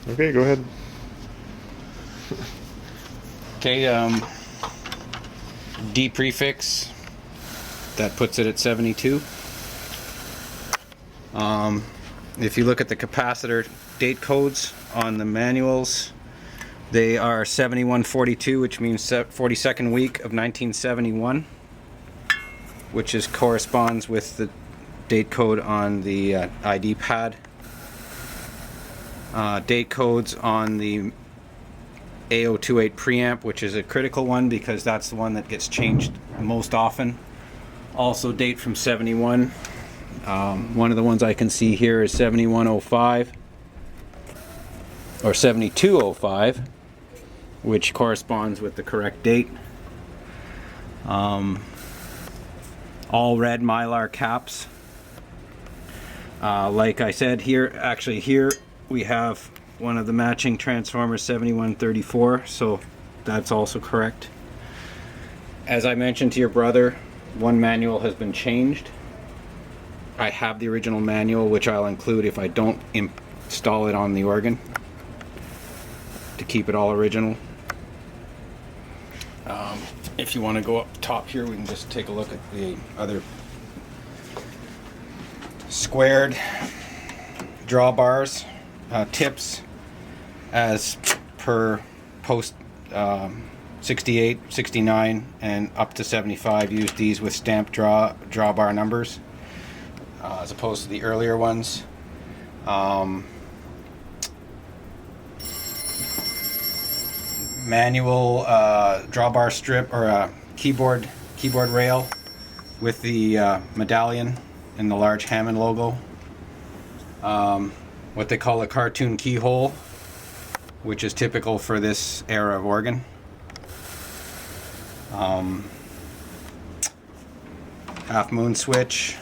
Okay, go ahead. Okay, D prefix, that puts it at 72. If you look at the capacitor date codes on the manuals, they are 7142, which means 42nd week of 1971, which corresponds with the date code on the ID pad. Date codes on the A028 preamp, which is a critical one because that's the one that gets changed most often. Also date from 71. One of the ones I can see here is 7105 or 7205, which corresponds with the correct date. All red Mylar caps. Like I said, here we have one of the matching transformers, 7134, so that's also correct. As I mentioned to your brother, one manual has been changed. I have the original manual, which I'll include if I don't install it on the organ, to keep it all original. If you want to go up top here, we can just take a look at the other squared drawbars. Tips as per post 68, 69, and up to 75 use these with stamped drawbar numbers, as opposed to the earlier ones. Manual drawbar strip or keyboard rail with the medallion and the large Hammond logo. What they call a cartoon keyhole, which is typical for this era of organ. Half moon switch.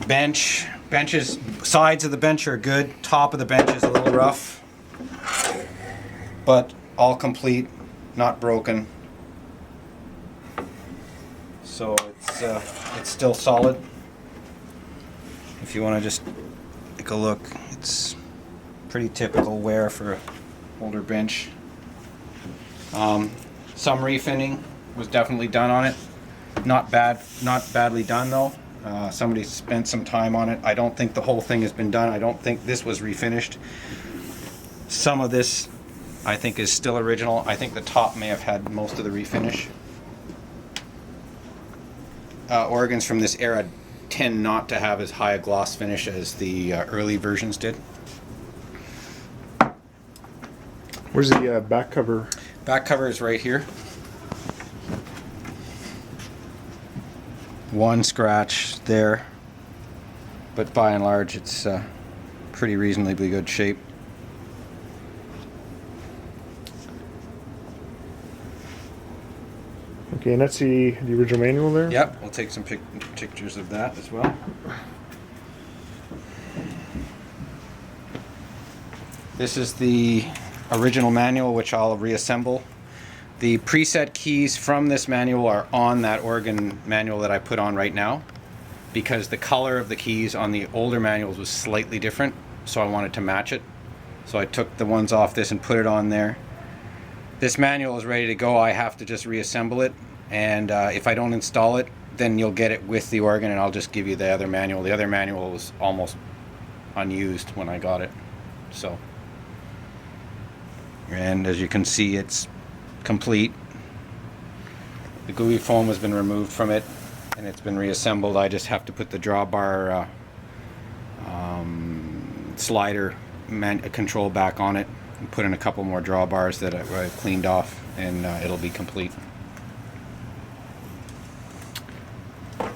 Benches, sides of the bench are good. Top of the bench is a little rough, but all complete, not broken. So it's still solid. If you want to just take a look, it's pretty typical wear for an older bench. Some refinning was definitely done on it. Not badly done though. Somebody spent some time on it. I don't think the whole thing has been done. I don't think this was refinished. Some of this I think is still original. I think the top may have had most of the refinish. Organs from this era tend not to have as high a gloss finish as the early versions did. Where's the back cover? Back cover is right here. One scratch there, but by and large it's pretty reasonably good shape. Okay, and that's the original manual there? Yep, we'll take some pictures of that as well. This is the original manual, which I'll reassemble. The preset keys from this manual are on that organ manual that I put on right now, because the color of the keys on the older manuals was slightly different, so I wanted to match it. So I took the ones off this and put it on there. This manual is ready to go. I have to just reassemble it, and if I don't install it, then you'll get it with the organ, and I'll just give you the other manual. The other manual was almost unused when I got it. So, and as you can see, it's complete. The gooey foam has been removed from it and it's been reassembled. I just have to put the drawbar slider control back on it and put in a couple more drawbars that I've cleaned off, and it'll be complete.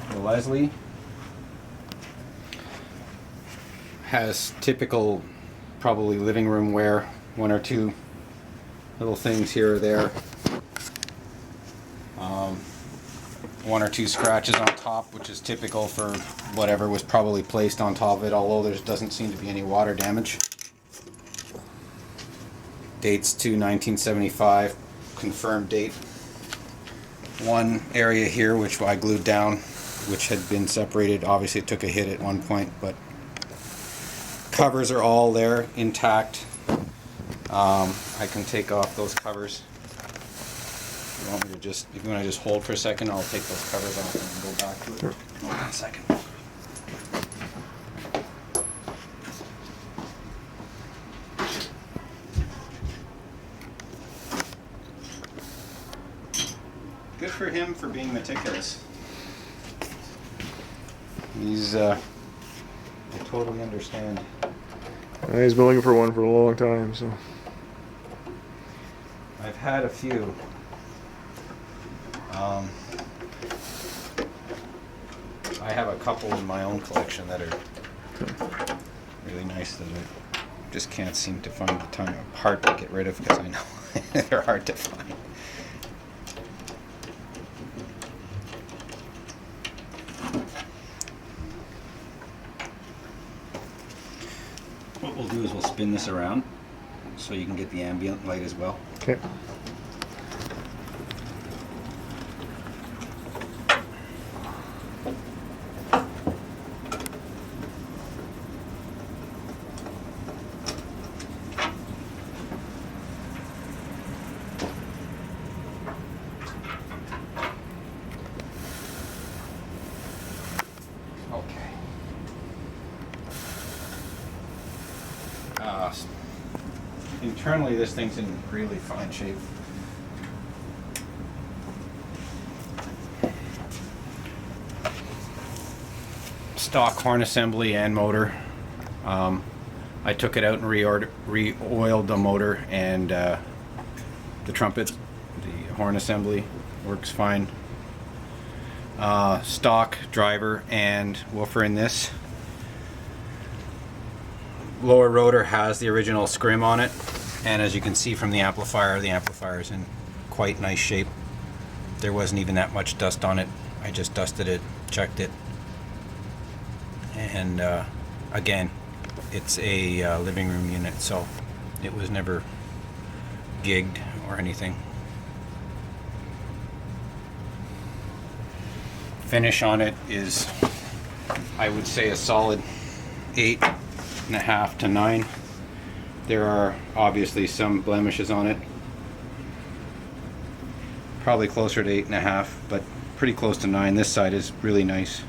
The Leslie has typical, probably living room wear, one or two little things here or there. One or two scratches on top, which is typical for whatever was probably placed on top of it, although there doesn't seem to be any water damage. Dates to 1975, confirmed date. One area here which I glued down, which had been separated. Obviously it took a hit at one point, but Covers are all there, intact. I can take off those covers. You want me to just, if you want to just hold for a second, I'll take those covers off and go back to it. Sure. Hold on a second. Good for him for being meticulous. He's, I totally understand. He's been looking for one for a long time, so. I've had a few. I have a couple in my own collection that are really nice that I just can't seem to find the time apart to get rid of because I know they're hard to find. What we'll do is we'll spin this around so you can get the ambient light as well. Okay. Internally, this thing's in really fine shape. Stock horn assembly and motor. I took it out and re-oiled the motor and the trumpet. The horn assembly works fine. Stock driver and woofer in this. Lower rotor has the original scrim on it, and as you can see from the amplifier is in quite nice shape. There wasn't even that much dust on it. I just dusted it, checked it, and again, it's a living room unit, so it was never gigged or anything. Finish on it is, I would say, a solid 8.5 to 9. There are obviously some blemishes on it. Probably closer to 8.5, but pretty close to 9. This side is really nice.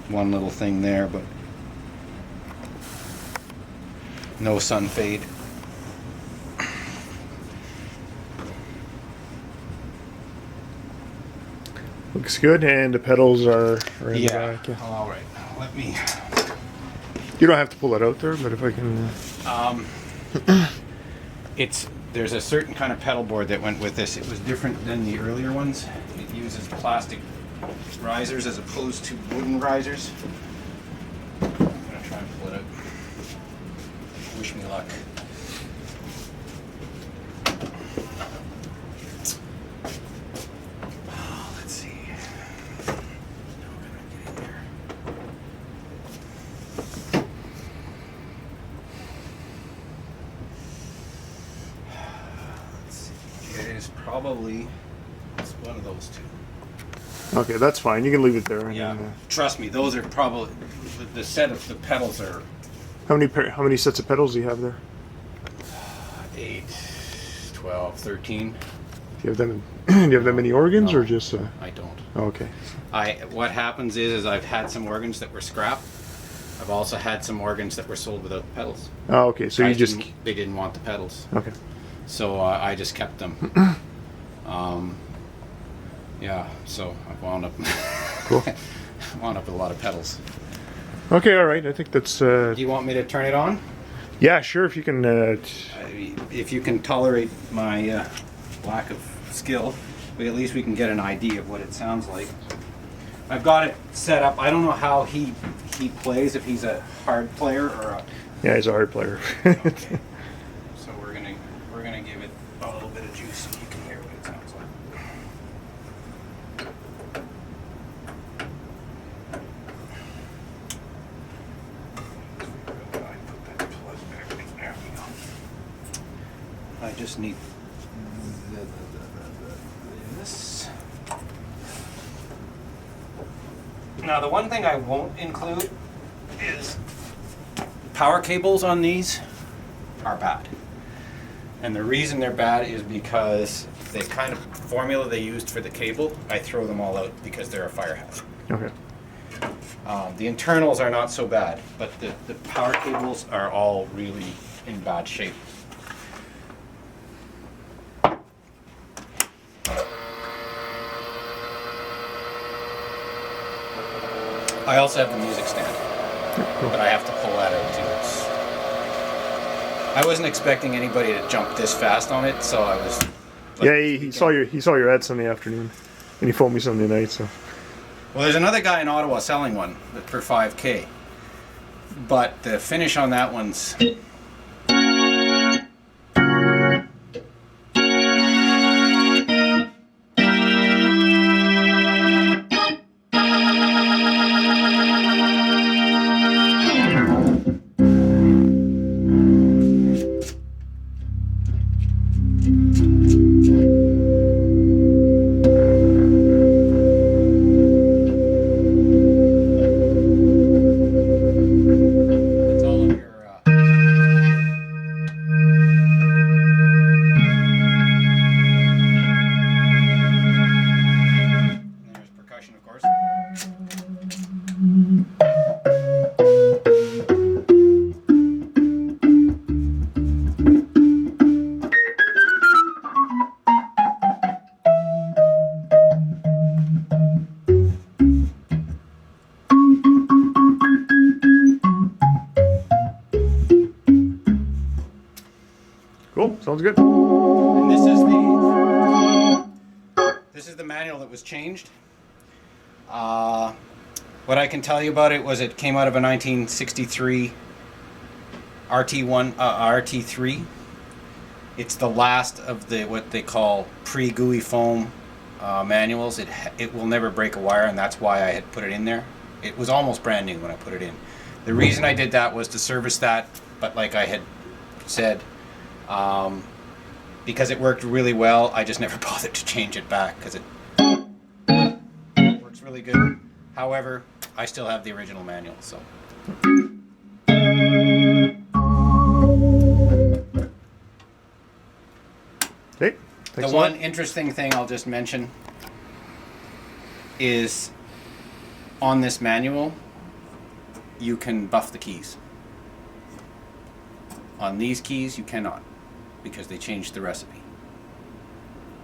One little thing there, but no sun fade. Looks good, and the pedals are in the back. Yeah. All right. Let me. You don't have to pull it out there, but if I can. There's a certain kind of pedal board that went with this. It was different than the earlier ones. It uses plastic risers as opposed to wooden risers. I'm gonna try and pull it out. Wish me luck. Let's see. How can I get in there? Let's see. It is probably it's one of those two. Okay, that's fine. You can leave it there. And Yeah, then, trust me, those are probably the set of the pedals are how many sets of pedals do you have there? 8, 12, 13. Do you have them? Do you have that many organs, No, or just? I don't. Okay. What happens is I've had some organs that were scrapped. I've also had some organs that were sold without the pedals. Oh, okay. So you just. They didn't want the pedals. Okay. So I just kept them. Yeah, so I've wound up Cool. wound up with a lot of pedals. Okay. All right. I think that's. Do you want me to turn it on? Yeah. Sure. If you can. If you can tolerate my lack of skill, at least we can get an idea of what it sounds like. I've got it set up. I don't know how he plays, if he's a hard player or a... Yeah, he's a hard player. Okay. So we're gonna give it a little bit of juice so you can hear what it sounds like. I just need this. Now the one thing I won't include is power cables on these are bad. And the reason they're bad is because the kind of formula they used for the cable, I throw them all out because they're a fire hazard. Okay. The internals are not so bad, but the power cables are all really in bad shape. I also have the music stand, but I have to pull that out too. I wasn't expecting anybody to jump this fast on it, so I was. Like, yeah, he saw your ad Sunday afternoon, and he phoned me Sunday night. So. Well, there's another guy in Ottawa selling one for $5,000, but the finish on that one's. Cool. Sounds good. And this is the manual that was changed. What I can tell you about it was it came out of a 1963 RT3. It's the last of the what they call pre-gooey foam manuals. It will never break a wire, and that's why I had put it in there. It was almost brand new when I put it in. The reason I did that was to service that, but like I had said, because it worked really well, I just never bothered to change it back because it works really good. However, I still have the original manual, so. Okay. The one interesting thing I'll just mention is on this manual, you can buff the keys. On these keys, you cannot, because they changed the recipe.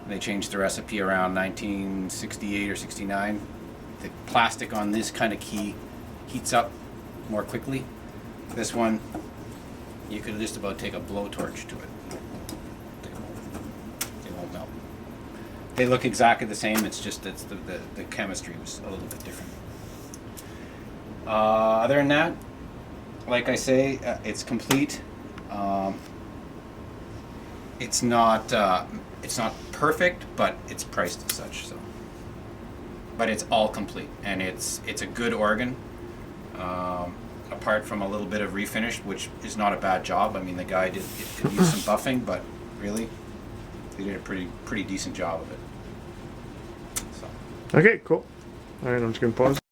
They changed the recipe around 1968 or 69. The plastic on this kind of key heats up more quickly. This one, you could just about take a blowtorch to it. They won't melt. They look exactly the same, it's just that the chemistry was a little bit different. Other than that, like I say, it's complete. It's not perfect, but it's priced as such. So, but it's all complete, and it's a good organ. Apart from a little bit of refinish, which is not a bad job. I mean, the guy could use some buffing, but really, he did a pretty decent job of it. So. Okay, cool. All right, I'm just gonna pause.